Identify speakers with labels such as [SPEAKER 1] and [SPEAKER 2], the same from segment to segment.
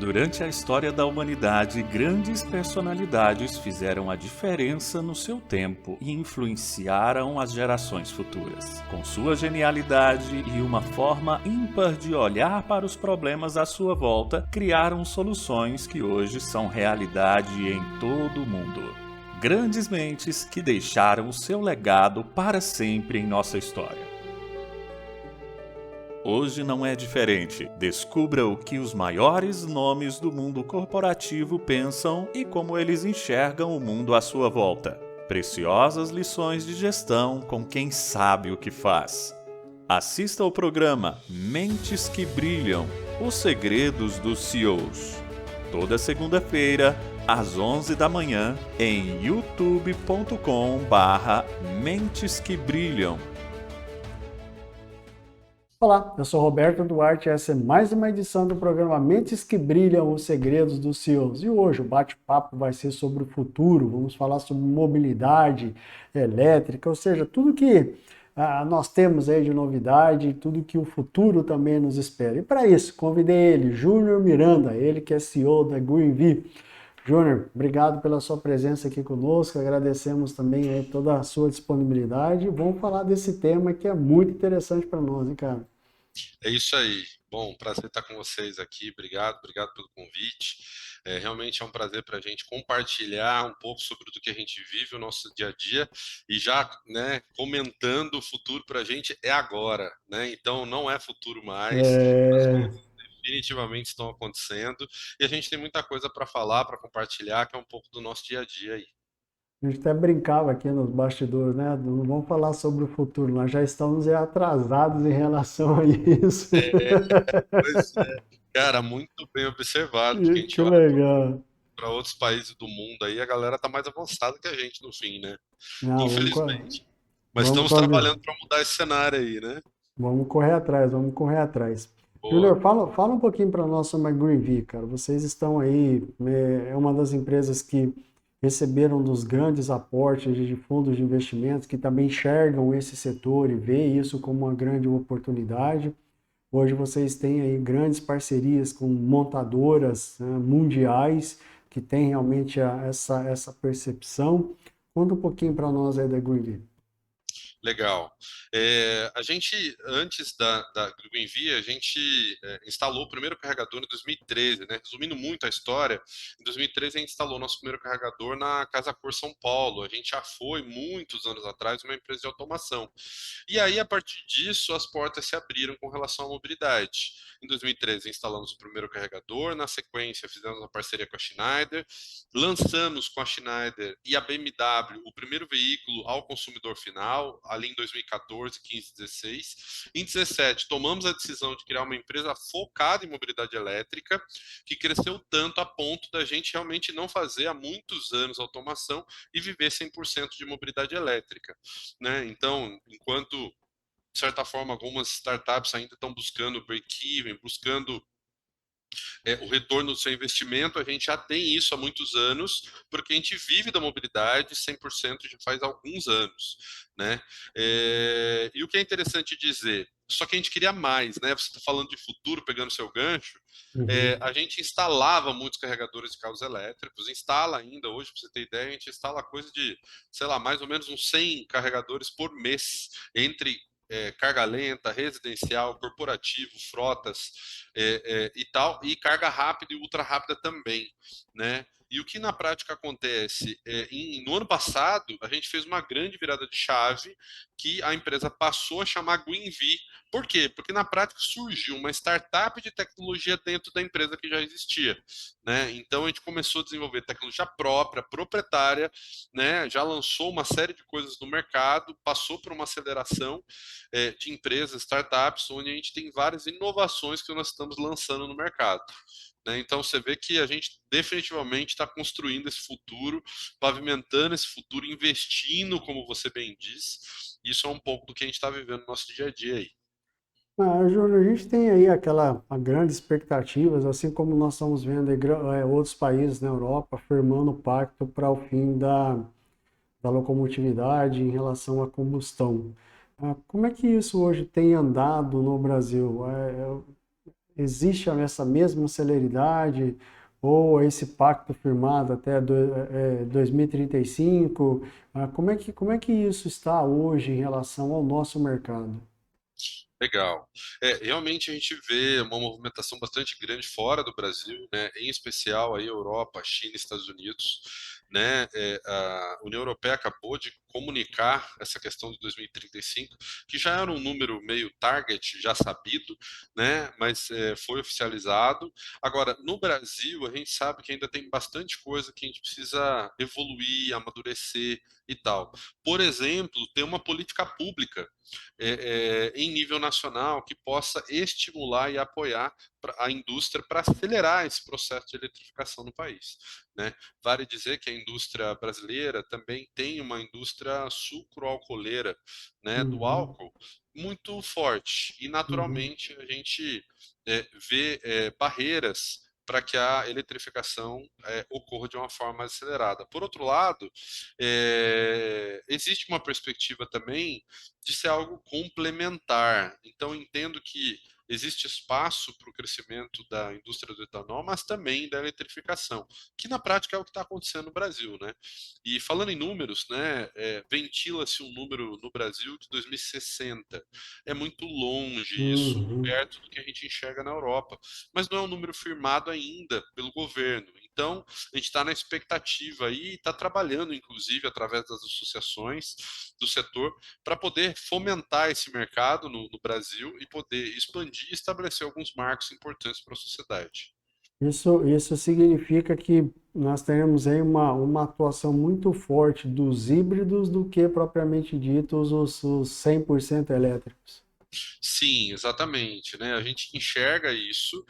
[SPEAKER 1] Durante a história da humanidade, grandes personalidades fizeram a diferença no seu tempo e influenciaram as gerações futuras. Com sua genialidade e uma forma ímpar de olhar para os problemas à sua volta, criaram soluções que hoje são realidade em todo o mundo. Grandes mentes que deixaram o seu legado para sempre em nossa história. Hoje não é diferente. Descubra o que os maiores nomes do mundo corporativo pensam e como eles enxergam o mundo à sua volta. Preciosas lições de gestão com quem sabe o que faz. Assista ao programa Mentes que Brilham, os segredos dos CEOs. Toda segunda-feira, às 11 da manhã, em youtube.com/Mentes que Brilham.
[SPEAKER 2] Olá, eu sou Roberto Duarte e essa é mais uma edição do programa Mentes que Brilham, os segredos dos CEOs. E hoje o bate-papo vai ser sobre o futuro, vamos falar sobre mobilidade elétrica, ou seja, tudo que nós temos aí de novidade, tudo que o futuro também nos espera. E para isso, convidei ele, Júnior Miranda, ele que é CEO da GreenV. Júnior, obrigado pela sua presença aqui conosco, agradecemos também aí toda a sua disponibilidade. Vamos falar desse tema que é muito interessante para nós, hein, cara?
[SPEAKER 3] É isso aí. Bom, prazer estar com vocês aqui. Obrigado pelo convite. Realmente é um prazer para a gente compartilhar um pouco sobre o que a gente vive, o nosso dia a dia, e já, né, comentando o futuro para a gente é agora, né? Então não é futuro mais. As coisas definitivamente estão acontecendo e a gente tem muita coisa para falar, para compartilhar, que é um pouco do nosso dia a dia aí.
[SPEAKER 2] A gente até brincava aqui nos bastidores, né? Não vamos falar sobre o futuro, nós já estamos atrasados em relação a isso.
[SPEAKER 3] Pois é, cara, muito bem observado, porque a gente
[SPEAKER 2] Que
[SPEAKER 3] olha
[SPEAKER 2] legal.
[SPEAKER 3] para outros países do mundo aí, a galera tá mais avançada que a gente no fim, né?
[SPEAKER 2] Não,
[SPEAKER 3] Infelizmente. Mas
[SPEAKER 2] vamos
[SPEAKER 3] estamos
[SPEAKER 2] correr,
[SPEAKER 3] trabalhando para mudar esse cenário aí, né?
[SPEAKER 2] vamos correr atrás, vamos correr atrás.
[SPEAKER 3] Boa.
[SPEAKER 2] Júnior, fala um pouquinho para nós sobre a GreenV, cara. Vocês estão aí, é uma das empresas que receberam dos grandes aportes de fundos de investimentos que também enxergam esse setor e vê isso como uma grande oportunidade. Hoje vocês têm aí grandes parcerias com montadoras, né, mundiais que têm realmente essa percepção. Conta um pouquinho para nós aí da GreenV.
[SPEAKER 3] Legal. A gente, antes da GreenV, a gente instalou o primeiro carregador em 2013, né? Resumindo muito a história, em 2013 a gente instalou nosso primeiro carregador na Casa Cor São Paulo. A gente já foi, muitos anos atrás, uma empresa de automação. E aí, a partir disso, as portas se abriram com relação à mobilidade. Em 2013, instalamos o primeiro carregador, na sequência, fizemos uma parceria com a Schneider, lançamos com a Schneider e a BMW o primeiro veículo ao consumidor final, ali em 2014, 15, 16. Em 17, tomamos a decisão de criar uma empresa focada em mobilidade elétrica, que cresceu tanto a ponto da gente realmente não fazer há muitos anos automação e viver 100% de mobilidade elétrica, né? Então, enquanto, de certa forma, algumas startups ainda estão buscando break-even, buscando o retorno do seu investimento, a gente já tem isso há muitos anos, porque a gente vive da mobilidade 100% já faz alguns anos, né? E o que é interessante dizer, só que a gente queria mais, né? Você está falando de futuro, pegando seu gancho,
[SPEAKER 2] Uhum.
[SPEAKER 3] a gente instalava muitos carregadores de carros elétricos, instala ainda hoje, para você ter ideia, a gente instala coisa de, sei lá, mais ou menos uns 100 carregadores por mês, entre carga lenta, residencial, corporativo, frotas e tal, e carga rápida e ultra rápida também, né? E o que na prática acontece? No ano passado, a gente fez uma grande virada de chave que a empresa passou a chamar GreenV. Por quê? Porque na prática surgiu uma startup de tecnologia dentro da empresa que já existia, né? Então a gente começou a desenvolver tecnologia própria, proprietária, né? Já lançou uma série de coisas no mercado, passou por uma aceleração de empresas, startups, onde a gente tem várias inovações que nós estamos lançando no mercado, né? Então você vê que a gente definitivamente está construindo esse futuro, pavimentando esse futuro, investindo, como você bem diz. Isso é um pouco do que a gente está vivendo no nosso dia a dia aí.
[SPEAKER 2] Júnior, a gente tem aí grandes expectativas, assim como nós estamos vendo aí, outros países na Europa firmando o pacto para o fim da locomotividade em relação à combustão. Como é que isso hoje tem andado no Brasil? existe essa mesma celeridade ou esse pacto firmado até 2035? Como é que isso está hoje em relação ao nosso mercado?
[SPEAKER 3] Legal. Realmente a gente vê uma movimentação bastante grande fora do Brasil, né? Em especial aí Europa, China, Estados Unidos, né? A União Europeia acabou de comunicar essa questão de 2035, que já era um número meio target, já sabido, né? Mas foi oficializado. Agora, no Brasil, a gente sabe que ainda tem bastante coisa que a gente precisa evoluir, amadurecer e tal. Por exemplo, ter uma política pública em nível nacional que possa estimular e apoiar a indústria para acelerar esse processo de eletrificação no país, né? Vale dizer que a indústria brasileira também tem uma indústria sucroalcooleira, né, do
[SPEAKER 2] Uhum,
[SPEAKER 3] álcool muito forte e
[SPEAKER 2] uhum,
[SPEAKER 3] naturalmente a gente vê barreiras para que a eletrificação ocorra de uma forma mais acelerada. Por outro lado, existe uma perspectiva também de ser algo complementar. Então, entendo que existe espaço para o crescimento da indústria do etanol, mas também da eletrificação, que na prática é o que está acontecendo no Brasil, né? E falando em números, né, ventila-se um número no Brasil de 2060. É muito longe isso,
[SPEAKER 2] uhum.
[SPEAKER 3] perto do que a gente enxerga na Europa, mas não é um número firmado ainda pelo governo. Então, a gente está na expectativa aí, está trabalhando, inclusive, através das associações do setor, para poder fomentar esse mercado no Brasil e poder expandir e estabelecer alguns marcos importantes para a sociedade.
[SPEAKER 2] Isso significa que nós teremos aí uma atuação muito forte dos híbridos do que propriamente ditos os 100% elétricos.
[SPEAKER 3] Sim, exatamente, né? A gente enxerga isso,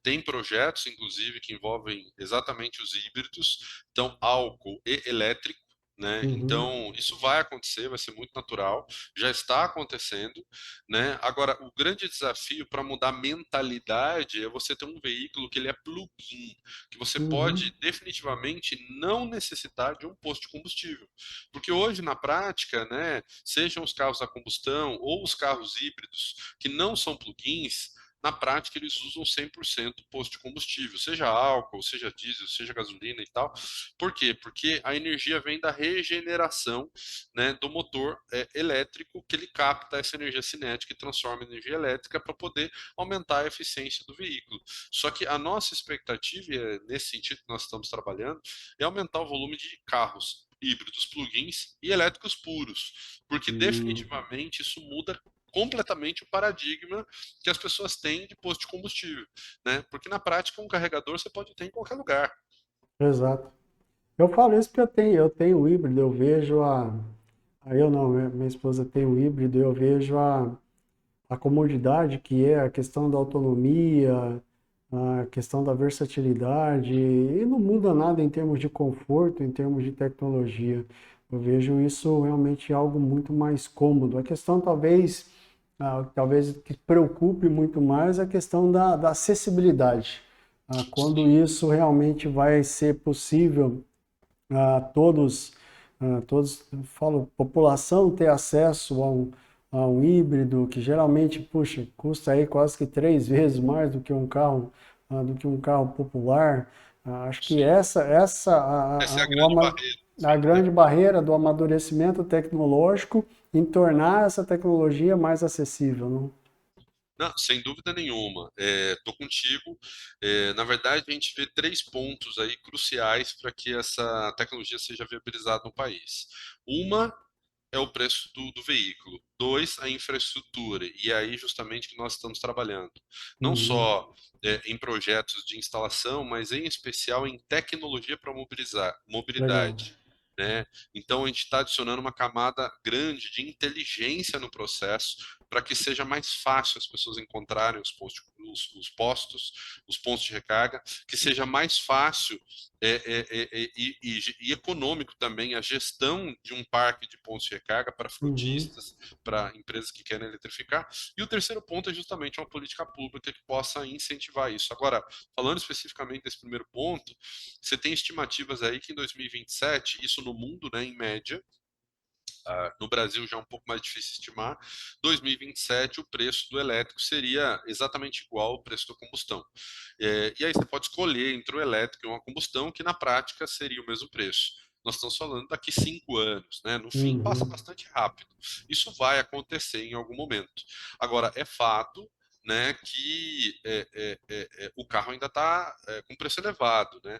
[SPEAKER 3] tem projetos, inclusive, que envolvem exatamente os híbridos, então álcool e elétrico, né?
[SPEAKER 2] Uhum,
[SPEAKER 3] Então, isso vai acontecer, vai ser muito natural, já está acontecendo, né? Agora, o grande desafio para mudar a mentalidade é você ter um veículo que ele é plug-in, que você
[SPEAKER 2] uhum,
[SPEAKER 3] pode definitivamente não necessitar de um posto de combustível. Porque hoje, na prática, né, sejam os carros a combustão ou os carros híbridos que não são plugins, na prática eles usam 100% posto de combustível, seja álcool, seja diesel, seja gasolina e tal. Por quê? Porque a energia vem da regeneração, né, do motor elétrico, que ele capta essa energia cinética e transforma em energia elétrica para poder aumentar a eficiência do veículo. Só que a nossa expectativa, e é nesse sentido que nós estamos trabalhando, é aumentar o volume de carros híbridos plugins e elétricos puros, porque
[SPEAKER 2] uhum.
[SPEAKER 3] definitivamente isso muda completamente o paradigma que as pessoas têm de posto de combustível, né? Porque na prática um carregador você pode ter em qualquer lugar.
[SPEAKER 2] Exato. Eu falo isso porque eu tenho o híbrido, eu vejo eu não, minha esposa tem o híbrido, eu vejo a comodidade que é a questão da autonomia, a questão da versatilidade, e não muda nada em termos de conforto, em termos de tecnologia. Eu vejo isso realmente algo muito mais cômodo. A questão talvez que preocupe muito mais é a questão da acessibilidade. Quando
[SPEAKER 3] Sim,
[SPEAKER 2] isso realmente vai ser possível todos, falo, população ter acesso a um híbrido que geralmente, puxa, custa aí quase que 3 vezes mais do que um carro popular. Acho que
[SPEAKER 3] sim.
[SPEAKER 2] essa
[SPEAKER 3] Essa é a grande barreira.
[SPEAKER 2] a grande barreira do amadurecimento tecnológico em tornar essa tecnologia mais acessível, não?
[SPEAKER 3] Não, sem dúvida nenhuma. Estou contigo. Na verdade, a gente vê três pontos aí cruciais para que essa tecnologia seja viabilizada no país. Uma é o preço do veículo. Dois, a infraestrutura. E é aí justamente que nós estamos trabalhando. Não
[SPEAKER 2] Uhum,
[SPEAKER 3] só em projetos de instalação, mas em especial em tecnologia para
[SPEAKER 2] legal.
[SPEAKER 3] mobilidade. Né? Então a gente está adicionando uma camada grande de inteligência no processo para que seja mais fácil as pessoas encontrarem os pontos de recarga, que seja mais fácil e econômico também a gestão de um parque de pontos de recarga para
[SPEAKER 2] Uhum,
[SPEAKER 3] frotistas, para empresas que querem eletrificar. E o terceiro ponto é justamente uma política pública que possa incentivar isso. Agora, falando especificamente desse primeiro ponto, você tem estimativas aí que em 2027, isso no mundo, né, em média, No Brasil já é um pouco mais difícil estimar. 2027, o preço do elétrico seria exatamente igual ao preço da combustão. E aí você pode escolher entre o elétrico e uma combustão, que na prática seria o mesmo preço. Nós estamos falando daqui 5 anos, né? No fim, passa
[SPEAKER 2] Uhum.
[SPEAKER 3] bastante rápido. Isso vai acontecer em algum momento. Agora, é fato, né, que o carro ainda está com preço elevado, né?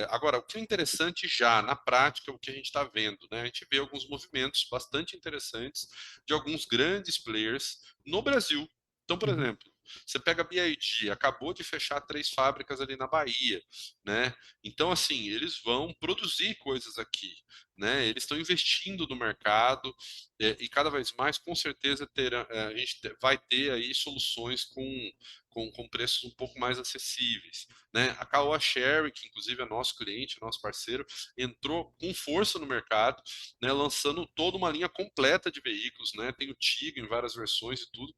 [SPEAKER 3] Agora, o que é interessante já na prática, o que a gente está vendo, né? A gente vê alguns movimentos bastante interessantes de alguns grandes players no Brasil. Então, por
[SPEAKER 2] Uhum.
[SPEAKER 3] exemplo, você pega a BYD, acabou de fechar 3 fábricas ali na Bahia, né? Então, assim, eles vão produzir coisas aqui, né? Eles estão investindo no mercado, e cada vez mais, com certeza, a gente vai ter aí soluções com preços um pouco mais acessíveis, né? A Caoa Sherry, que inclusive é nosso cliente, nosso parceiro, entrou com força no mercado, né? Lançando toda uma linha completa de veículos, né? Tem o Tiggo em várias versões e tudo,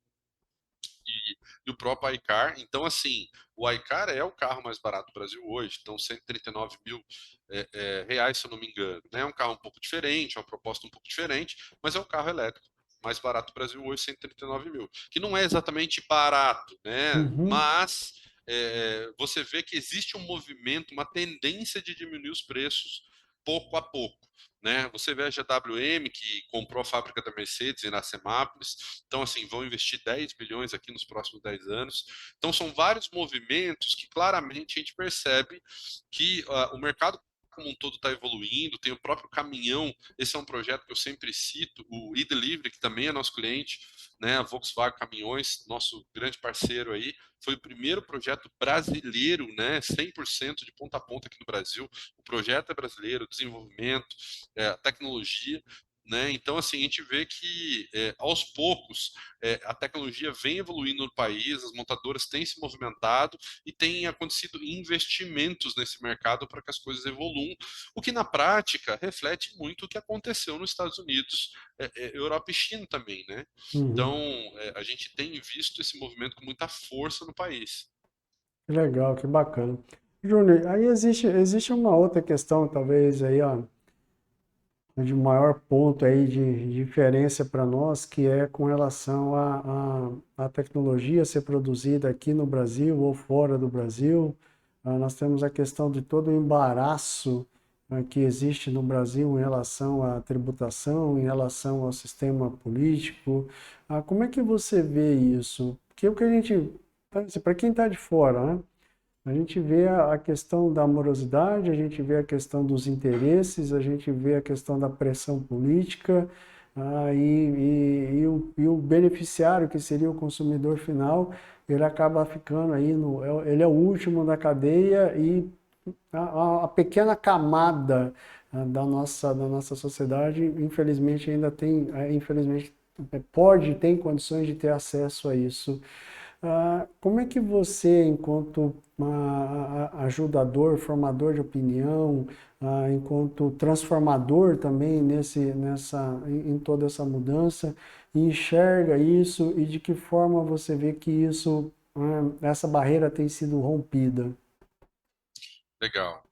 [SPEAKER 3] e o próprio iCar. Então, assim, o iCar é o carro mais barato do Brasil hoje, então 139 mil reais, se eu não me engano. Né? É um carro um pouco diferente, é uma proposta um pouco diferente, mas é o carro elétrico mais barato do Brasil hoje, 139 mil. Que não é exatamente barato, né?
[SPEAKER 2] Uhum.
[SPEAKER 3] Mas você vê que existe um movimento, uma tendência de diminuir os preços pouco a pouco. Né? Você vê a GWM, que comprou a fábrica da Mercedes em Iracemápolis, então, assim, vão investir 10 bilhões aqui nos próximos 10 anos. Então, são vários movimentos que claramente a gente percebe que o mercado como um todo está evoluindo, tem o próprio caminhão, esse é um projeto que eu sempre cito, o e-Delivery, que também é nosso cliente, né, a Volkswagen Caminhões, nosso grande parceiro aí, foi o primeiro projeto brasileiro, né, 100% de ponta a ponta aqui no Brasil. O projeto é brasileiro, o desenvolvimento, a tecnologia, né? Então, assim, a gente vê que aos poucos a tecnologia vem evoluindo no país, as montadoras têm se movimentado e têm acontecido investimentos nesse mercado para que as coisas evoluam, o que na prática reflete muito o que aconteceu nos Estados Unidos, Europa e China também, né? Então,
[SPEAKER 2] Uhum.
[SPEAKER 3] a gente tem visto esse movimento com muita força no país.
[SPEAKER 2] Que legal, que bacana. Júnior, aí existe uma outra questão, talvez aí, ó, de maior ponto aí de diferença para nós, que é com relação à tecnologia ser produzida aqui no Brasil ou fora do Brasil. Nós temos a questão de todo o embaraço que existe no Brasil em relação à tributação, em relação ao sistema político. Como é que você vê isso? Porque o que a gente, para quem está de fora, né? A gente vê a questão da morosidade, a gente vê a questão dos interesses, a gente vê a questão da pressão política, e o beneficiário, que seria o consumidor final, ele acaba ficando aí, ele é o último da cadeia e a pequena camada da nossa sociedade, infelizmente, ainda tem, infelizmente, tem condições de ter acesso a isso. Como é que você, enquanto ajudador, formador de opinião, enquanto transformador também em toda essa mudança, enxerga isso e de que forma você vê que essa barreira tem sido rompida?
[SPEAKER 3] Legal.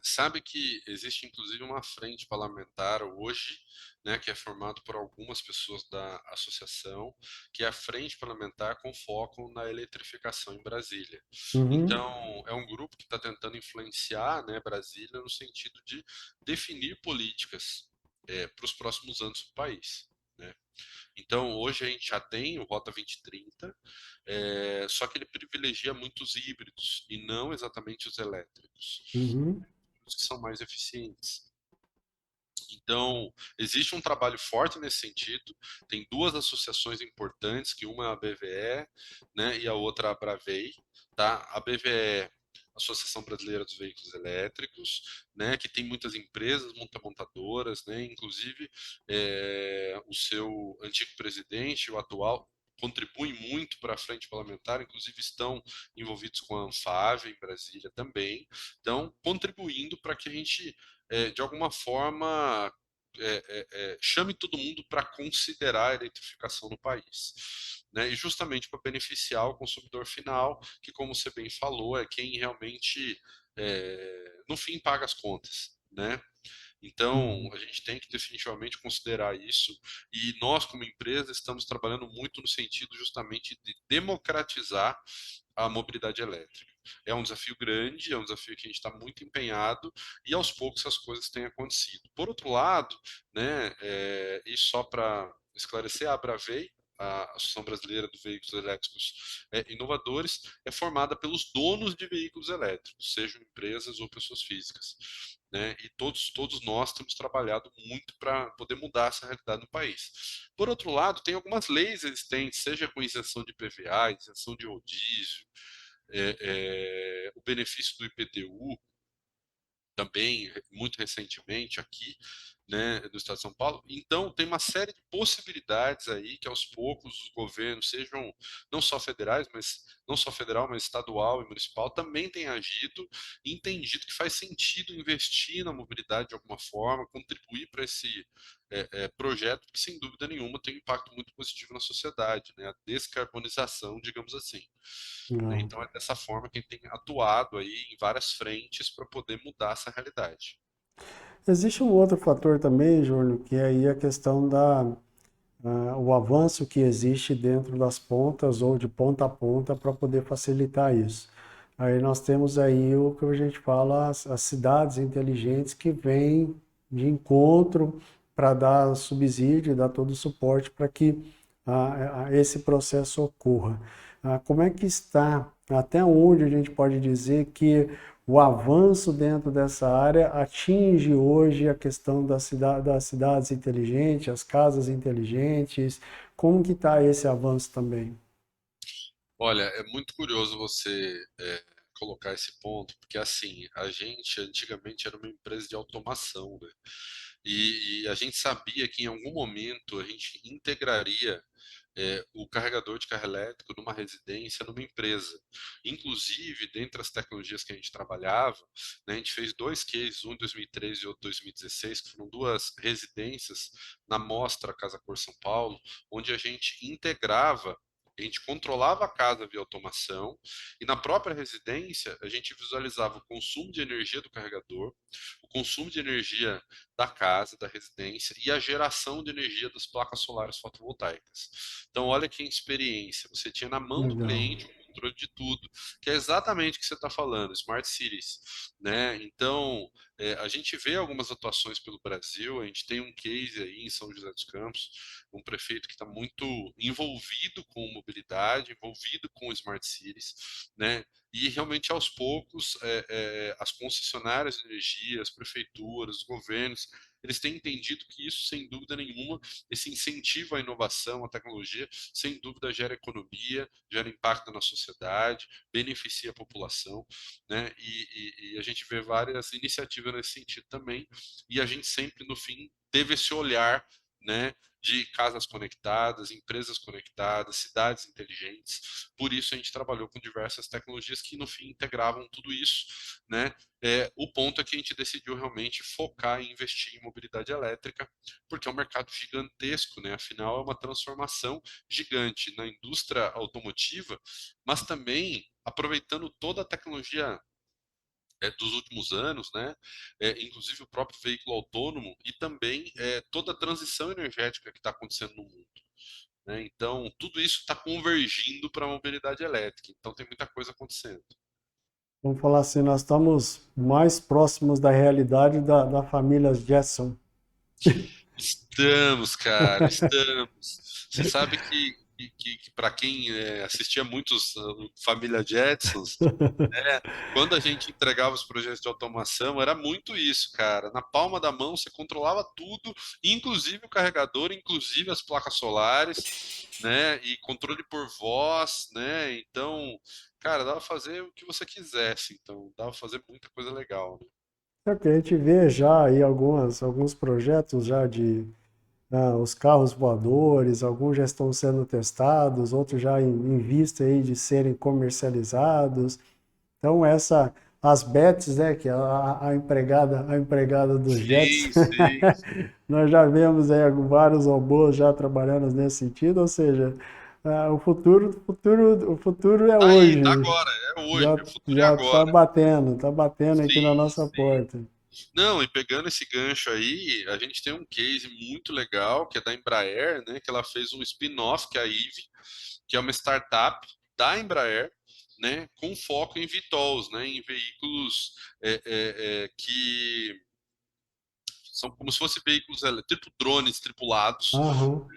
[SPEAKER 3] Sabe que existe inclusive uma frente parlamentar hoje, né, que é formado por algumas pessoas da associação, que é a frente parlamentar com foco na eletrificação em Brasília.
[SPEAKER 2] Uhum.
[SPEAKER 3] Então, é um grupo que está tentando influenciar, né, Brasília no sentido de definir políticas para os próximos anos do país. Né? Então, hoje a gente já tem o Rota 2030, só que ele privilegia muitos híbridos e não exatamente os elétricos,
[SPEAKER 2] Uhum.
[SPEAKER 3] os que são mais eficientes. Então, existe um trabalho forte nesse sentido. Tem duas associações importantes, que uma é a BVE, né, e a outra a Bravei. Tá? A BVE, Associação Brasileira dos Veículos Elétricos, né, que tem muitas empresas, montadoras, né, inclusive o seu antigo presidente, o atual, contribuem muito para a frente parlamentar, inclusive estão envolvidos com a Anfave em Brasília também, então contribuindo para que a gente de alguma forma, chame todo mundo para considerar a eletrificação no país. Né? E justamente para beneficiar o consumidor final, que, como você bem falou, é quem realmente, no fim, paga as contas. Né? Então, a gente tem que definitivamente considerar isso, e nós, como empresa, estamos trabalhando muito no sentido justamente de democratizar a mobilidade elétrica. É um desafio grande, é um desafio que a gente está muito empenhado, e aos poucos as coisas têm acontecido. Por outro lado, né, e só para esclarecer, a Abravey, a Associação Brasileira de Veículos Elétricos Inovadores, é formada pelos donos de veículos elétricos, sejam empresas ou pessoas físicas. Né? E todos nós temos trabalhado muito para poder mudar essa realidade no país. Por outro lado, tem algumas leis existentes, seja com isenção de IPVA, isenção de rodízio, o benefício do IPTU, também muito recentemente aqui, né, do Estado de São Paulo. Então, tem uma série de possibilidades aí que aos poucos os governos, sejam não só federais, mas não só federal, mas estadual e municipal, também têm agido e entendido que faz sentido investir na mobilidade de alguma forma, contribuir para esse projeto que, sem dúvida nenhuma, tem um impacto muito positivo na sociedade, né, a descarbonização, digamos assim. Né?
[SPEAKER 2] Não.
[SPEAKER 3] Então, é dessa forma que a gente tem atuado aí em várias frentes para poder mudar essa realidade.
[SPEAKER 2] Existe um outro fator também, Júlio, que é aí a questão o avanço que existe dentro das pontas ou de ponta a ponta para poder facilitar isso. Aí nós temos aí o que a gente fala, as cidades inteligentes que vêm de encontro para dar subsídio, dar todo o suporte para que esse processo ocorra. Como é que está, até onde a gente pode dizer que o avanço dentro dessa área atinge hoje a questão das cidades inteligentes, as casas inteligentes? Como que está esse avanço também?
[SPEAKER 3] Olha, é muito curioso você colocar esse ponto, porque assim, a gente antigamente era uma empresa de automação, né? E a gente sabia que em algum momento a gente integraria o carregador de carro elétrico numa residência, numa empresa. Inclusive, dentre as tecnologias que a gente trabalhava, né, a gente fez dois cases, um em 2013 e outro em 2016, que foram duas residências na Mostra Casa Cor São Paulo, onde a gente controlava a casa via automação e na própria residência a gente visualizava o consumo de energia do carregador, o consumo de energia da casa, da residência e a geração de energia das placas solares fotovoltaicas. Então, olha que experiência. Você tinha na mão do
[SPEAKER 2] Legal.
[SPEAKER 3] cliente o controle de tudo, que é exatamente o que você está falando, Smart Cities. Né? Então, a gente vê algumas atuações pelo Brasil, a gente tem um case aí em São José dos Campos, um prefeito que está muito envolvido com mobilidade, envolvido com Smart Cities, né? E realmente aos poucos as concessionárias de energia, as prefeituras, os governos, eles têm entendido que isso, sem dúvida nenhuma, esse incentivo à inovação, à tecnologia, sem dúvida gera economia, gera impacto na sociedade, beneficia a população, né? E a gente vê várias iniciativas nesse sentido também, e a gente sempre, no fim, teve esse olhar, né, de casas conectadas, empresas conectadas, cidades inteligentes. Por isso a gente trabalhou com diversas tecnologias que no fim integravam tudo isso, né? O ponto é que a gente decidiu realmente focar em investir em mobilidade elétrica, porque é um mercado gigantesco, né? Afinal é uma transformação gigante na indústria automotiva, mas também aproveitando toda a tecnologia dos últimos anos, né? Inclusive o próprio veículo autônomo e também toda a transição energética que está acontecendo no mundo. Né? Então, tudo isso está convergindo para a mobilidade elétrica. Então, tem muita coisa acontecendo.
[SPEAKER 2] Vamos falar assim, nós estamos mais próximos da realidade da família Jetson.
[SPEAKER 3] Estamos, cara, estamos. Você sabe que para quem assistia muitos Família Jetsons, né, quando a gente entregava os projetos de automação, era muito isso, cara. Na palma da mão você controlava tudo, inclusive o carregador, inclusive as placas solares, né, e controle por voz, né. Então, cara, dava pra fazer o que você quisesse. Então, dava pra fazer muita coisa legal, né?
[SPEAKER 2] É que a gente vê já aí alguns projetos já os carros voadores, alguns já estão sendo testados, outros já em vista aí de serem comercializados. Então as Bets, né, que é a empregada dos jets,
[SPEAKER 3] Sim, sim.
[SPEAKER 2] nós já vemos aí vários robôs já trabalhando nesse sentido, ou seja, o futuro é
[SPEAKER 3] Tá aí, tá
[SPEAKER 2] hoje,
[SPEAKER 3] agora, é hoje,
[SPEAKER 2] já
[SPEAKER 3] o futuro é
[SPEAKER 2] já
[SPEAKER 3] agora.
[SPEAKER 2] tá batendo aqui na
[SPEAKER 3] Sim,
[SPEAKER 2] nossa
[SPEAKER 3] sim.
[SPEAKER 2] porta.
[SPEAKER 3] Não, e pegando esse gancho aí, a gente tem um case muito legal, que é da Embraer, né, que ela fez um spin-off, que é a Eve, que é uma startup da Embraer, né, com foco em VTOLs, né, em veículos que são como se fossem veículos, tipo drones tripulados.
[SPEAKER 2] Aham.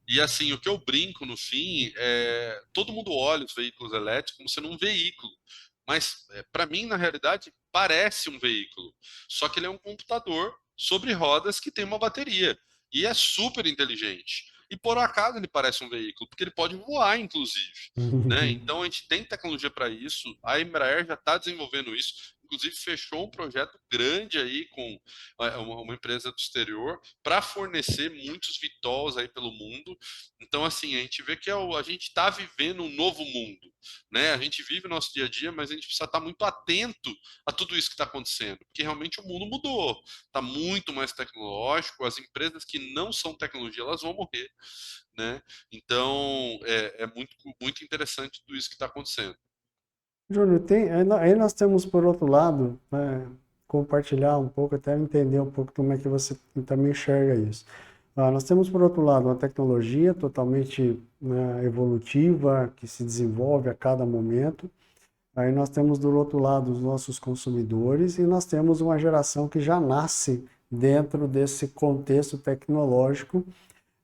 [SPEAKER 3] E assim, o que eu brinco no fim é todo mundo olha os veículos elétricos como sendo um veículo, mas para mim, na realidade, parece um veículo. Só que ele é um computador sobre rodas que tem uma bateria e é super inteligente. E por acaso ele parece um veículo, porque ele pode voar, inclusive. Né? Então a gente tem tecnologia para isso. A Embraer já está desenvolvendo isso. Inclusive fechou um projeto grande aí com uma empresa do exterior para fornecer muitos VTOLs aí pelo mundo. Então, assim, a gente vê que a gente está vivendo um novo mundo, né? A gente vive o nosso dia a dia, mas a gente precisa estar muito atento a tudo isso que está acontecendo, porque realmente o mundo mudou, está muito mais tecnológico, as empresas que não são tecnologia, elas vão morrer, né? Então, é muito, muito interessante tudo isso que está acontecendo.
[SPEAKER 2] Júnior, aí nós temos por outro lado, né, compartilhar um pouco, até entender um pouco como é que você também enxerga isso. Nós temos por outro lado uma tecnologia totalmente, né, evolutiva, que se desenvolve a cada momento. Aí nós temos do outro lado os nossos consumidores e nós temos uma geração que já nasce dentro desse contexto tecnológico.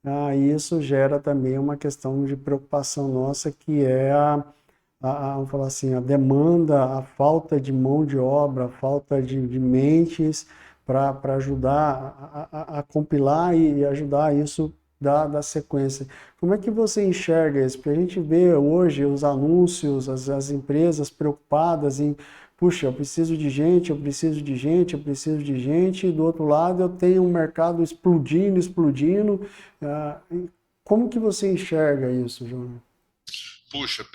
[SPEAKER 2] E isso gera também uma questão de preocupação nossa, que é vamos falar assim, a demanda, a falta de mão de obra, a falta de mentes para ajudar a compilar e ajudar isso da sequência. Como é que você enxerga isso? Porque a gente vê hoje os anúncios, as empresas preocupadas em, puxa, eu preciso de gente, eu preciso de gente, eu preciso de gente, e do outro lado eu tenho um mercado explodindo, explodindo. Como que você enxerga isso, João?
[SPEAKER 3] Puxa,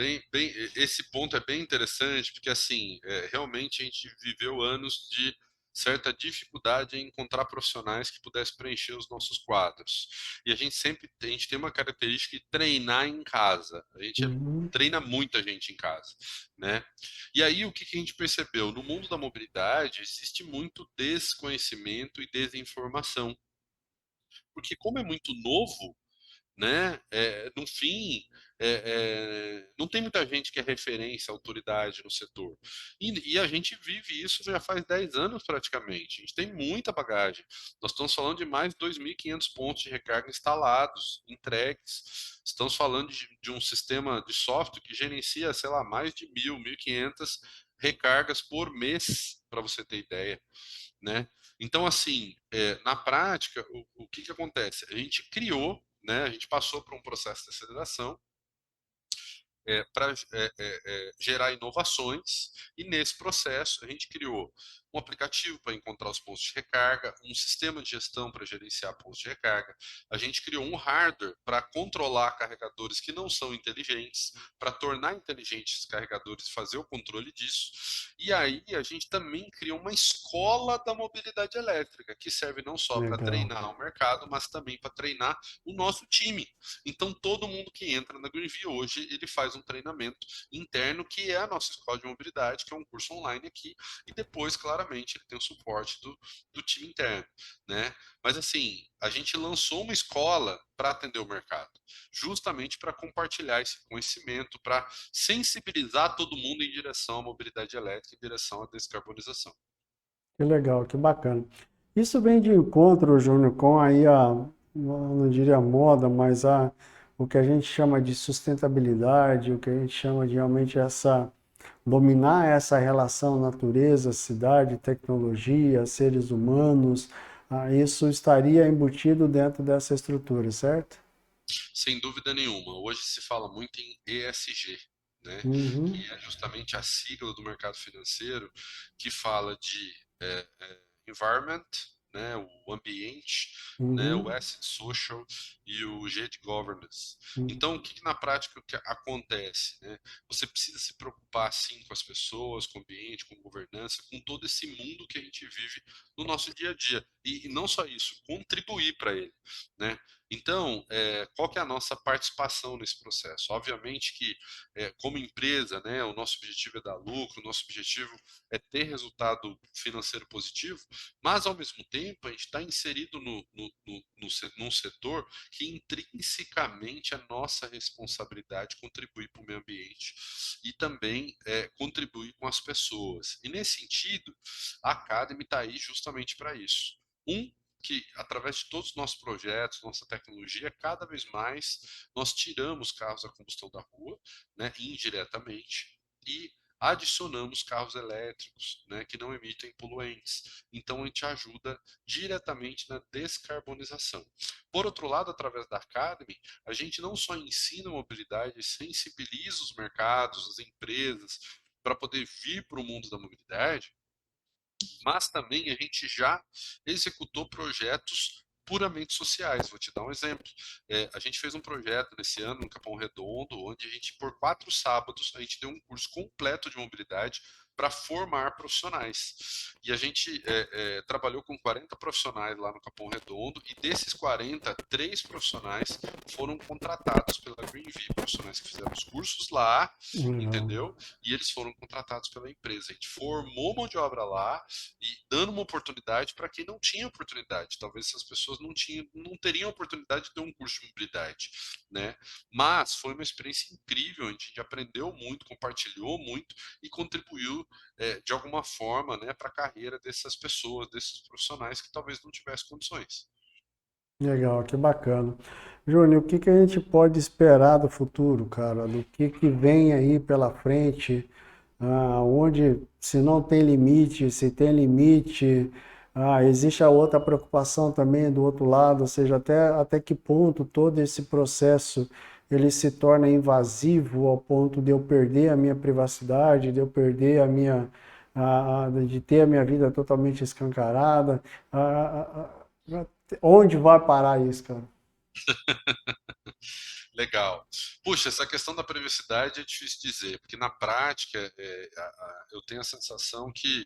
[SPEAKER 3] esse ponto é bem interessante, porque assim, realmente a gente viveu anos de certa dificuldade em encontrar profissionais que pudessem preencher os nossos quadros. E a gente tem uma característica de treinar em casa. A gente
[SPEAKER 2] Uhum.
[SPEAKER 3] treina muita gente em casa, né? E aí o que que a gente percebeu? No mundo da mobilidade existe muito desconhecimento e desinformação, porque como é muito novo, né? No fim, não tem muita gente que é referência, autoridade no setor. E a gente vive isso já faz 10 anos praticamente. A gente tem muita bagagem. Nós estamos falando de mais de 2.500 pontos de recarga instalados, entregues. Estamos falando de um sistema de software que gerencia, sei lá, mais de 1.000, 1.500 recargas por mês, para você ter ideia, né? Então, assim, na prática, o que que acontece? A gente criou, né, a gente passou por um processo de aceleração para gerar inovações, e nesse processo a gente criou um aplicativo para encontrar os pontos de recarga, um sistema de gestão para gerenciar pontos de recarga, a gente criou um hardware para controlar carregadores que não são inteligentes, para tornar inteligentes os carregadores e fazer o controle disso, e aí a gente também criou uma escola da mobilidade elétrica, que serve não só para
[SPEAKER 2] Legal.
[SPEAKER 3] treinar o mercado, mas também para treinar o nosso time. Então, todo mundo que entra na Greenview hoje, ele faz um treinamento interno, que é a nossa escola de mobilidade, que é um curso online aqui, e depois, claramente, ele tem o suporte do time interno, né? Mas, assim, a gente lançou uma escola para atender o mercado, justamente para compartilhar esse conhecimento, para sensibilizar todo mundo em direção à mobilidade elétrica, em direção à descarbonização.
[SPEAKER 2] Que legal, que bacana. Isso vem de encontro, Júnior, com aí não diria moda, mas o que a gente chama de sustentabilidade, o que a gente chama de realmente dominar essa relação natureza, cidade, tecnologia, seres humanos, isso estaria embutido dentro dessa estrutura, certo?
[SPEAKER 3] Sem dúvida nenhuma. Hoje se fala muito em ESG, né?
[SPEAKER 2] Uhum,
[SPEAKER 3] Que é justamente a sigla do mercado financeiro, que fala de environment, né, o ambiente, né, o
[SPEAKER 2] uhum,
[SPEAKER 3] asset social e o G de governance.
[SPEAKER 2] uhum.
[SPEAKER 3] Então, o que na prática o que acontece, né? Você precisa se preocupar sim com as pessoas, com o ambiente, com governança, com todo esse mundo que a gente vive no nosso dia a dia. E não só isso, contribuir para ele, né? Então, qual que é a nossa participação nesse processo? Obviamente que, como empresa, né, o nosso objetivo é dar lucro, o nosso objetivo é ter resultado financeiro positivo, mas, ao mesmo tempo, a gente está inserido num setor que intrinsecamente é nossa responsabilidade contribuir para o meio ambiente e também contribuir com as pessoas. E, nesse sentido, a Academy está aí justamente para isso. Que através de todos os nossos projetos, nossa tecnologia, cada vez mais nós tiramos carros a combustão da rua, né, indiretamente, e adicionamos carros elétricos, né, que não emitem poluentes. Então a gente ajuda diretamente na descarbonização. Por outro lado, através da Academy, a gente não só ensina mobilidade, sensibiliza os mercados, as empresas, para poder vir para o mundo da mobilidade, mas também a gente já executou projetos puramente sociais. Vou te dar um exemplo. A gente fez um projeto nesse ano no Capão Redondo, onde a gente, por 4 sábados, a gente deu um curso completo de mobilidade para formar profissionais. E a gente trabalhou com 40 profissionais lá no Capão Redondo, e desses 40, 3 profissionais foram contratados pela Greenview, profissionais que fizeram os cursos lá,
[SPEAKER 2] Legal.
[SPEAKER 3] entendeu? E eles foram contratados pela empresa. A gente formou mão de obra lá, e dando uma oportunidade para quem não tinha oportunidade. Talvez essas pessoas não teriam oportunidade de ter um curso de mobilidade, né? Mas foi uma experiência incrível, a gente aprendeu muito, compartilhou muito e contribuiu de alguma forma, né, para a carreira dessas pessoas, desses profissionais que talvez não tivessem condições.
[SPEAKER 2] Legal, que bacana. Júnior, o que que a gente pode esperar do futuro, cara? Do que vem aí pela frente? Onde, se não tem limite, se tem limite, existe a outra preocupação também do outro lado, ou seja, até que ponto todo esse processo ele se torna invasivo ao ponto de eu perder a minha privacidade, de eu perder de ter a minha vida totalmente escancarada. Onde vai parar isso, cara?
[SPEAKER 3] Legal. Puxa, essa questão da privacidade é difícil dizer, porque na prática eu tenho a sensação que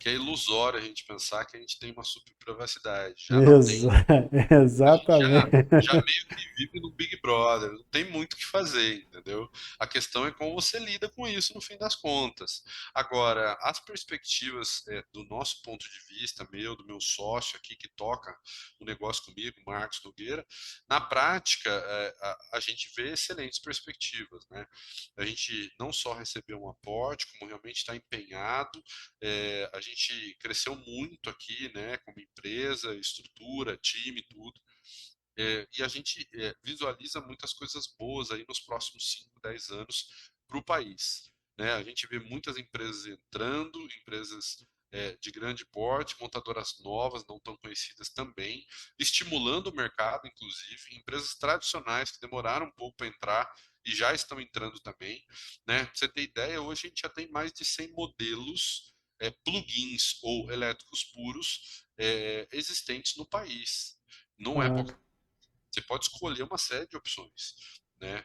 [SPEAKER 3] é ilusório a gente pensar que a gente tem uma super privacidade. Já não tem. A gente já
[SPEAKER 2] Exatamente.
[SPEAKER 3] meio que vive no Big Brother, não tem muito o que fazer, entendeu? A questão é como você lida com isso no fim das contas. Agora, as perspectivas do nosso ponto de vista, do meu sócio aqui que toca o negócio comigo, Marcos Nogueira, na prática, a gente vê excelentes perspectivas, né? A gente não só recebeu um aporte, como realmente está empenhado. A gente cresceu muito aqui, né, como empresa, estrutura, time, tudo. E a gente visualiza muitas coisas boas aí nos próximos 5, 10 anos para o país, né? A gente vê muitas empresas entrando, empresas de grande porte, montadoras novas, não tão conhecidas também, estimulando o mercado, inclusive, empresas tradicionais que demoraram um pouco para entrar e já estão entrando também, né? Pra você ter ideia, hoje a gente já tem mais de 100 modelos, plugins ou elétricos puros existentes no país. Não é pouca.
[SPEAKER 2] Caraca,
[SPEAKER 3] Você pode escolher uma série de opções, né?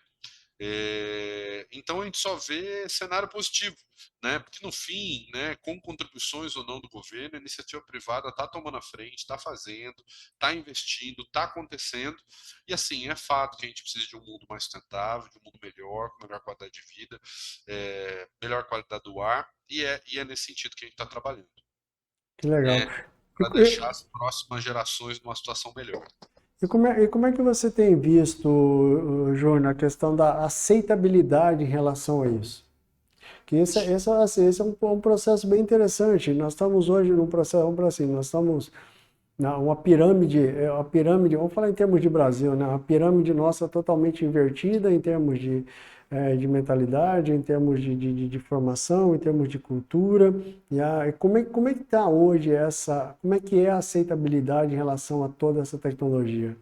[SPEAKER 3] Então a gente só vê cenário positivo, né? Porque no fim, né, com contribuições ou não do governo, a iniciativa privada está tomando a frente, está fazendo, está investindo, está acontecendo. E assim, é fato que a gente precisa de um mundo mais sustentável, de um mundo melhor, com melhor qualidade de vida, melhor qualidade do ar, e é nesse sentido que a gente está trabalhando,
[SPEAKER 2] que legal.
[SPEAKER 3] né?
[SPEAKER 2] E,
[SPEAKER 3] Para deixar as próximas gerações numa situação melhor.
[SPEAKER 2] e como é que você tem visto, Júnior, a questão da aceitabilidade em relação a isso? Que esse é um processo bem interessante. Nós estamos hoje num processo, vamos para assim, nós estamos uma pirâmide, vamos falar em termos de Brasil, né? A pirâmide nossa totalmente invertida em termos de mentalidade, em termos de formação, em termos de cultura. Como é que está hoje como é que é a aceitabilidade em relação a toda essa tecnologia?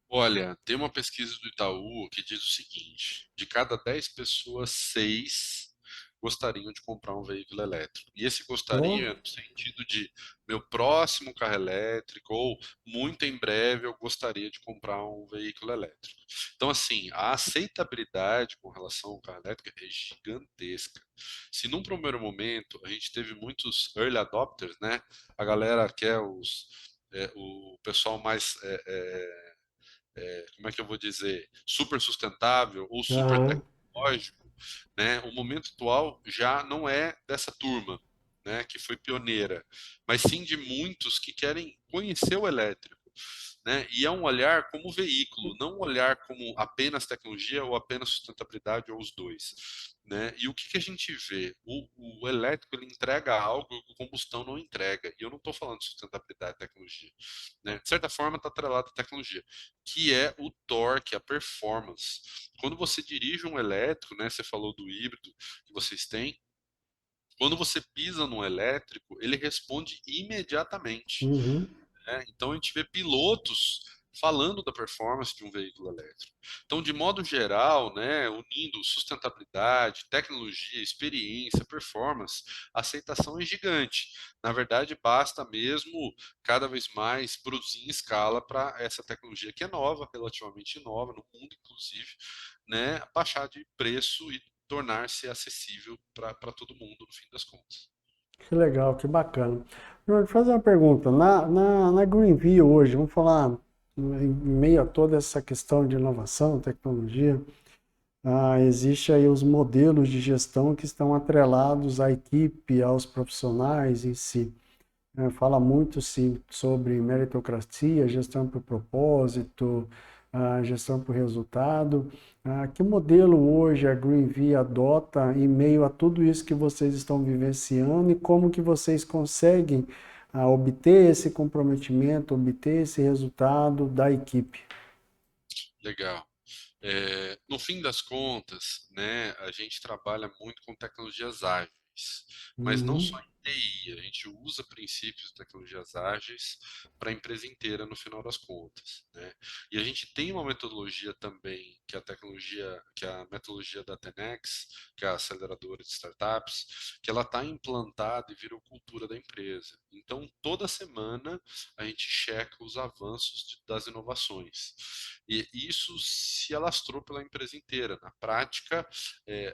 [SPEAKER 3] Olha, tem uma pesquisa do Itaú que diz o seguinte: de cada 10 pessoas, 6 gostariam de comprar um veículo elétrico. E esse
[SPEAKER 2] Ó,
[SPEAKER 3] gostariam é no sentido de meu próximo carro elétrico, ou muito em breve eu gostaria de comprar um veículo elétrico. Então, assim, a aceitabilidade com relação ao carro elétrico é gigantesca. Se num primeiro momento a gente teve muitos early adopters, né? A galera que é o pessoal mais como é que eu vou dizer, super sustentável ou super
[SPEAKER 2] Aham.
[SPEAKER 3] tecnológico, né? O momento atual já não é dessa turma, né, que foi pioneira, mas sim de muitos que querem conhecer o elétrico, né? E é um olhar como veículo, não um olhar como apenas tecnologia ou apenas sustentabilidade ou os dois, né? E o que que a gente vê? O elétrico ele entrega algo que o combustão não entrega. E eu não estou falando de sustentabilidade e tecnologia, né? De certa forma está atrelado à tecnologia, que é o torque, a performance. Quando você dirige um elétrico, né? Você falou do híbrido que vocês têm. Quando você pisa no elétrico, ele responde imediatamente,
[SPEAKER 2] Uhum.
[SPEAKER 3] né? Então a gente vê pilotos falando da performance de um veículo elétrico. Então, de modo geral, né, unindo sustentabilidade, tecnologia, experiência, performance, a aceitação é gigante. Na verdade, basta mesmo cada vez mais produzir em escala para essa tecnologia que é nova, relativamente nova no mundo, inclusive, né, baixar de preço e tornar-se acessível para todo mundo no fim das contas.
[SPEAKER 2] Que legal, que bacana. Bruno, deixa eu fazer uma pergunta. Na Greenview hoje, vamos falar em meio a toda essa questão de inovação, tecnologia, existe aí os modelos de gestão que estão atrelados à equipe, aos profissionais em si. Fala muito, sim, sobre meritocracia, gestão por propósito, gestão por resultado. Que modelo hoje a Greenvee adota em meio a tudo isso que vocês estão vivenciando e como que vocês conseguem obter esse comprometimento, obter esse resultado da equipe?
[SPEAKER 3] Legal. No fim das contas, né, a gente trabalha muito com tecnologias ágeis, mas não
[SPEAKER 2] Uhum,
[SPEAKER 3] só em TI, a gente usa princípios de tecnologias ágeis para a empresa inteira no final das contas, né? E a gente tem uma metodologia também, que é a tecnologia, que é a metodologia da Tenex, que é a aceleradora de startups, que ela está implantada e virou cultura da empresa. Então, toda semana a gente checa os avanços das inovações. E isso se alastrou pela empresa inteira. Na prática,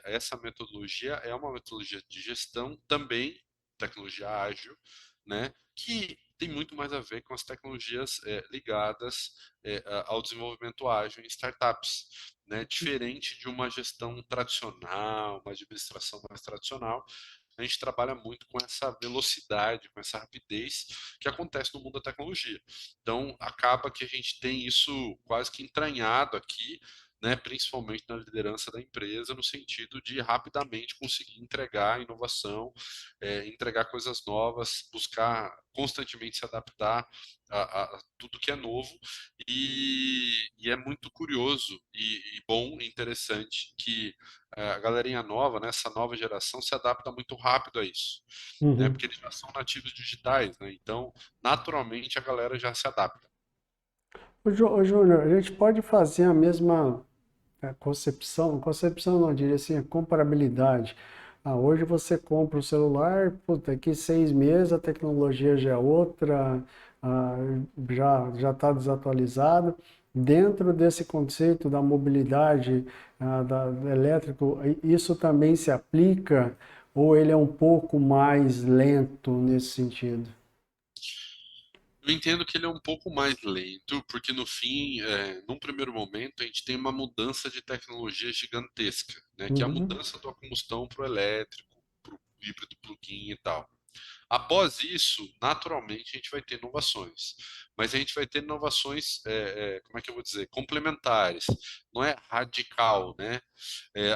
[SPEAKER 3] essa metodologia é uma metodologia de gestão também, tecnologia ágil, né, que tem muito mais a ver com as tecnologias ligadas ao desenvolvimento ágil em startups, né, diferente de uma gestão tradicional, uma administração mais tradicional. A gente trabalha muito com essa velocidade, com essa rapidez que acontece no mundo da tecnologia. Então, acaba que a gente tem isso quase que entranhado aqui, né, principalmente na liderança da empresa, no sentido de rapidamente conseguir entregar inovação, entregar coisas novas, buscar constantemente se adaptar a tudo que é novo. E é muito curioso e bom e interessante que a galerinha nova, né, essa nova geração, se adapta muito rápido a isso, né,
[SPEAKER 2] uhum.
[SPEAKER 3] porque eles já são nativos digitais, né, então naturalmente a galera já se adapta.
[SPEAKER 2] Ô, Júnior, a gente pode fazer a mesma concepção não, diria assim, a comparabilidade. Hoje você compra o celular, puta, daqui 6 meses a tecnologia já é outra, ah, já está desatualizado. Dentro desse conceito da mobilidade, do elétrico, isso também se aplica ou ele é um pouco mais lento nesse sentido?
[SPEAKER 3] Eu entendo que ele é um pouco mais lento, porque no fim, num primeiro momento, a gente tem uma mudança de tecnologia gigantesca, né, que é a
[SPEAKER 2] Uhum.
[SPEAKER 3] mudança da combustão para o elétrico, para o híbrido plug-in e tal. Após isso, naturalmente, a gente vai ter inovações. Mas a gente vai ter inovações, como é que eu vou dizer, complementares. Não é radical, né?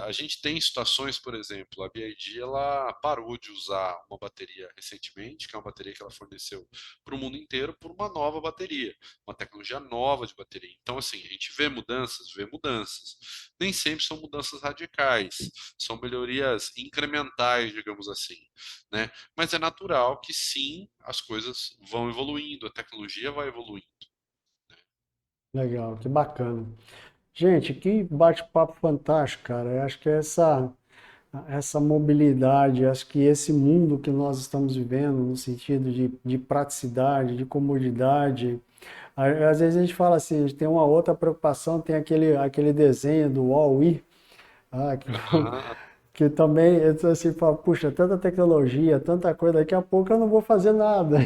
[SPEAKER 3] A gente tem situações, por exemplo, a BYD ela parou de usar uma bateria recentemente, que é uma bateria que ela forneceu para o mundo inteiro, por uma nova bateria, uma tecnologia nova de bateria. Então, assim, a gente vê mudanças, vê mudanças. Nem sempre são mudanças radicais, são melhorias incrementais, digamos assim, né? Mas é natural que sim, as coisas vão evoluindo, a tecnologia vai evoluindo.
[SPEAKER 2] Legal, que bacana. Gente, que bate-papo fantástico, cara. Eu acho que essa mobilidade, acho que esse mundo que nós estamos vivendo, no sentido de praticidade, de comodidade, às vezes a gente fala assim, a gente tem uma outra preocupação, tem aquele desenho do Wall-E, que,
[SPEAKER 3] Aham.
[SPEAKER 2] que também, eu tô assim, fala, puxa, tanta tecnologia, tanta coisa, daqui a pouco eu não vou fazer nada.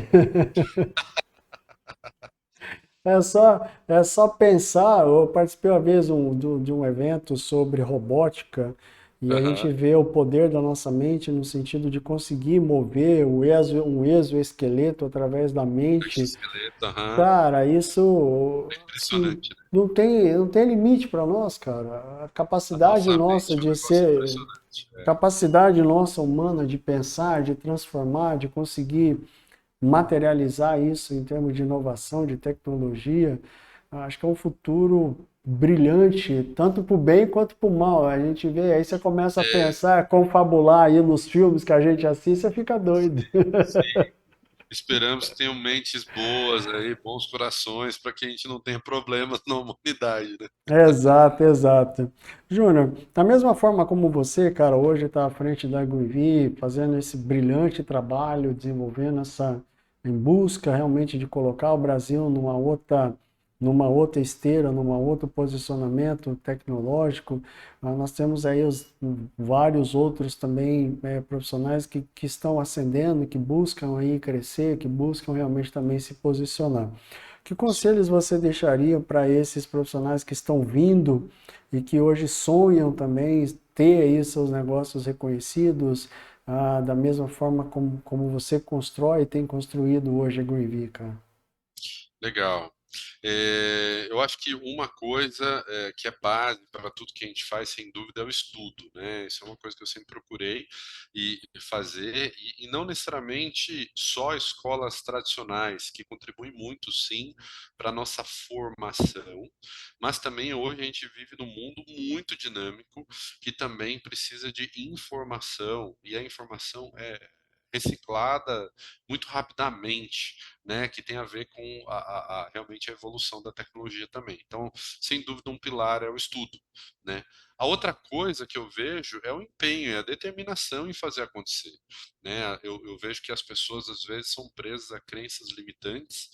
[SPEAKER 2] É só pensar. Eu participei uma vez de um evento sobre robótica e a gente
[SPEAKER 3] Aham.
[SPEAKER 2] vê o poder da nossa mente no sentido de conseguir mover um exoesqueleto através da mente.
[SPEAKER 3] Exoesqueleto, aham.
[SPEAKER 2] Cara, isso assim,
[SPEAKER 3] Impressionante, né?
[SPEAKER 2] não tem limite para nós, cara. A
[SPEAKER 3] A
[SPEAKER 2] capacidade
[SPEAKER 3] nossa
[SPEAKER 2] nossa
[SPEAKER 3] mente é um
[SPEAKER 2] de
[SPEAKER 3] negócio
[SPEAKER 2] ser,
[SPEAKER 3] impressionante.
[SPEAKER 2] capacidade nossa humana de pensar, de transformar, de conseguir materializar isso em termos de inovação, de tecnologia, acho que é um futuro brilhante, tanto para o bem quanto para o mal. A gente vê, aí você começa a
[SPEAKER 3] É,
[SPEAKER 2] pensar, confabular aí nos filmes que a gente assiste, você fica doido.
[SPEAKER 3] sim. Esperamos que tenham mentes boas aí, bons corações, para que a gente não tenha problemas na humanidade, né?
[SPEAKER 2] Exato, exato. Júnior, da mesma forma como você, cara, hoje está à frente da Guivi, fazendo esse brilhante trabalho, desenvolvendo em busca realmente de colocar o Brasil numa outra esteira, numa outro posicionamento tecnológico, nós temos aí vários outros também profissionais que estão ascendendo, que buscam aí crescer, que buscam realmente também se posicionar. Que
[SPEAKER 3] Sim.
[SPEAKER 2] conselhos você deixaria para esses profissionais que estão vindo e que hoje sonham também ter aí seus negócios reconhecidos, da mesma forma como você constrói e tem construído hoje a Greenvee, cara?
[SPEAKER 3] Legal. Eu acho que uma coisa que é base para tudo que a gente faz, sem dúvida, é o estudo, né? Isso é uma coisa que eu sempre procurei fazer, e não necessariamente só escolas tradicionais, que contribuem muito, sim, para a nossa formação, mas também hoje a gente vive num mundo muito dinâmico, que também precisa de informação, e a informação é reciclada muito rapidamente, né, que tem a ver com realmente a evolução da tecnologia também. Então, sem dúvida, um pilar é o estudo, né? A outra coisa que eu vejo é o empenho, é a determinação em fazer acontecer, né? Eu vejo que as pessoas às vezes são presas a crenças limitantes,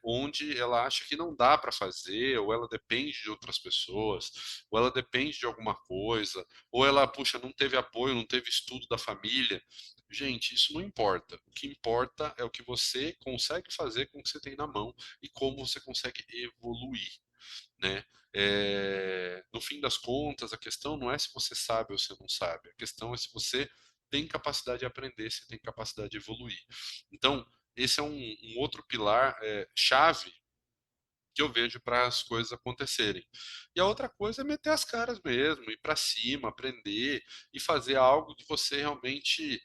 [SPEAKER 3] onde ela acha que não dá para fazer, ou ela depende de outras pessoas, ou ela depende de alguma coisa, ou ela, puxa, não teve apoio, não teve estudo da família. Gente, isso não importa. O que importa é o que você consegue fazer com o que você tem na mão e como você consegue evoluir, né? No fim das contas, a questão não é se você sabe ou se não sabe. A questão é se você tem capacidade de aprender, se tem capacidade de evoluir. Então, esse é um outro pilar chave que eu vejo para as coisas acontecerem. E a outra coisa é meter as caras mesmo, ir para cima, aprender e fazer algo que você realmente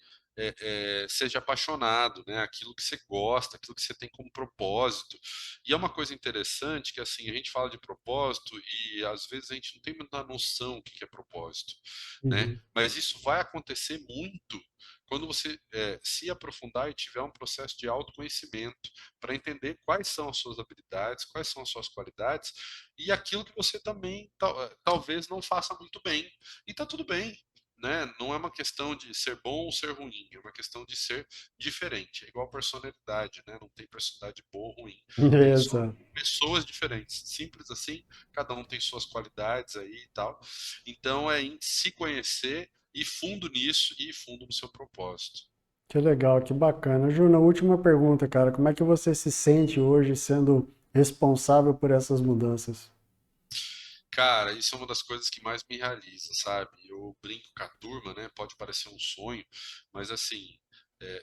[SPEAKER 3] seja apaixonado, né? Aquilo que você gosta, aquilo que você tem como propósito. E é uma coisa interessante que assim a gente fala de propósito e às vezes a gente não tem muita noção o que é propósito, né?
[SPEAKER 2] Uhum.
[SPEAKER 3] Mas isso vai acontecer muito quando você se aprofundar e tiver um processo de autoconhecimento para entender quais são as suas habilidades, quais são as suas qualidades e aquilo que você também talvez não faça muito bem. E tá tudo bem, né? Não é uma questão de ser bom ou ser ruim, é uma questão de ser diferente. É igual personalidade, né? Não tem personalidade boa ou ruim. Tem só
[SPEAKER 2] Exato.
[SPEAKER 3] pessoas diferentes, simples assim, cada um tem suas qualidades aí e tal. Então é em se conhecer e fundo nisso e fundo no seu propósito.
[SPEAKER 2] Que legal, que bacana. Júnior, última pergunta, cara. Como é que você se sente hoje sendo responsável por essas mudanças?
[SPEAKER 3] Cara, isso é uma das coisas que mais me realiza, sabe? Eu brinco com a turma, né? Pode parecer um sonho, mas assim,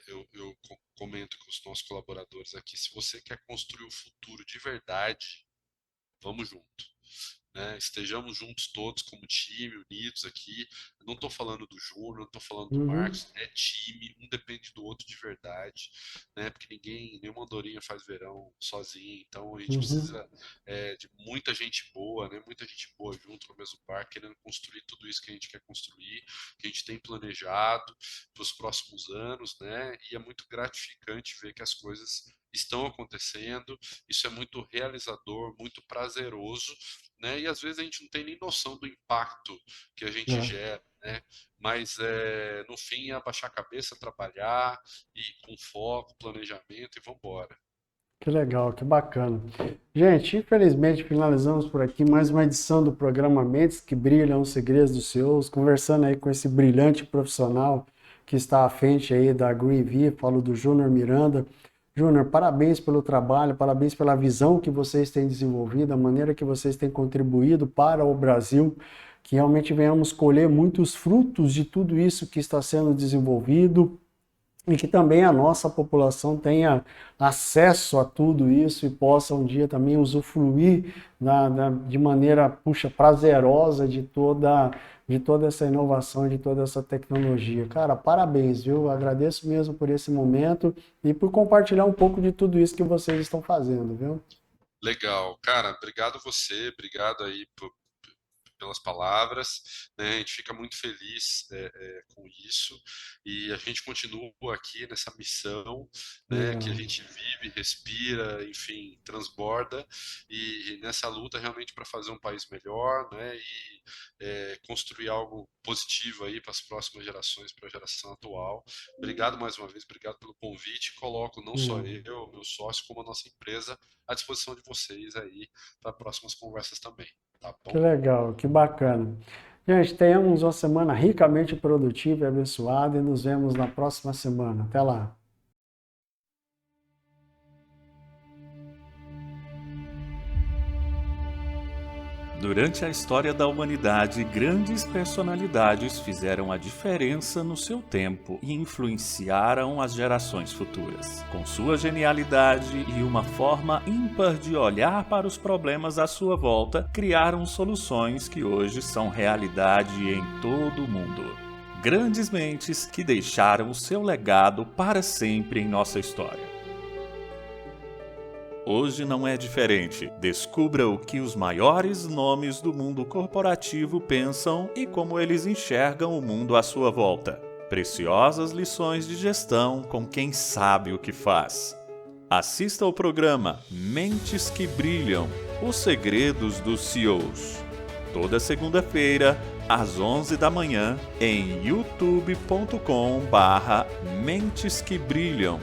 [SPEAKER 3] eu comento com os nossos colaboradores aqui, se você quer construir o futuro de verdade, vamos junto, né? Estejamos juntos todos como time, unidos aqui. Eu não estou falando do Júnior, não estou falando do
[SPEAKER 2] Uhum,
[SPEAKER 3] Marcos, é time, um depende do outro de verdade, né? Porque nenhuma andorinha faz verão sozinha, então a gente
[SPEAKER 2] uhum.
[SPEAKER 3] precisa de muita gente boa, né? Muita gente boa junto no mesmo barco, querendo construir tudo isso que a gente quer construir, que a gente tem planejado para os próximos anos, né? E é muito gratificante ver que as coisas estão acontecendo, isso é muito realizador, muito prazeroso, né? E às vezes a gente não tem nem noção do impacto que a gente
[SPEAKER 2] É.
[SPEAKER 3] gera, né? Mas no fim é abaixar a cabeça, trabalhar e com foco, planejamento e vamos embora.
[SPEAKER 2] Que legal, que bacana. Gente, infelizmente finalizamos por aqui mais uma edição do programa Mentes que Brilham os Segredos dos Seus, conversando aí com esse brilhante profissional que está à frente aí da Greenvee, falo do Júnior Miranda. Júnior, parabéns pelo trabalho, parabéns pela visão que vocês têm desenvolvido, a maneira que vocês têm contribuído para o Brasil, que realmente venhamos colher muitos frutos de tudo isso que está sendo desenvolvido e que também a nossa população tenha acesso a tudo isso e possa um dia também usufruir de maneira, prazerosa de toda essa inovação, de toda essa tecnologia. Cara, parabéns, viu? Agradeço mesmo por esse momento e por compartilhar um pouco de tudo isso que vocês estão fazendo, viu?
[SPEAKER 3] Legal. Cara, obrigado você, obrigado aí pelas palavras, né? A gente fica muito feliz com isso e a gente continua aqui nessa missão, né? Que a gente vive, respira, enfim, transborda e nessa luta realmente para fazer um país melhor, né? E construir algo positivo aí para as próximas gerações, para a geração atual. Obrigado mais uma vez, obrigado pelo convite. Coloco não só eu, meu sócio, como a nossa empresa à disposição de vocês aí para próximas conversas também. Tá bom?
[SPEAKER 2] Que legal, que bacana. Gente, tenhamos uma semana ricamente produtiva e abençoada e nos vemos na próxima semana. Até lá.
[SPEAKER 1] Durante a história da humanidade, grandes personalidades fizeram a diferença no seu tempo e influenciaram as gerações futuras. Com sua genialidade e uma forma ímpar de olhar para os problemas à sua volta, criaram soluções que hoje são realidade em todo o mundo. Grandes mentes que deixaram o seu legado para sempre em nossa história. Hoje não é diferente. Descubra o que os maiores nomes do mundo corporativo pensam e como eles enxergam o mundo à sua volta. Preciosas lições de gestão com quem sabe o que faz. Assista ao programa Mentes que Brilham, os segredos dos CEOs. Toda segunda-feira, às 11 da manhã, em youtube.com/Mentes que Brilham.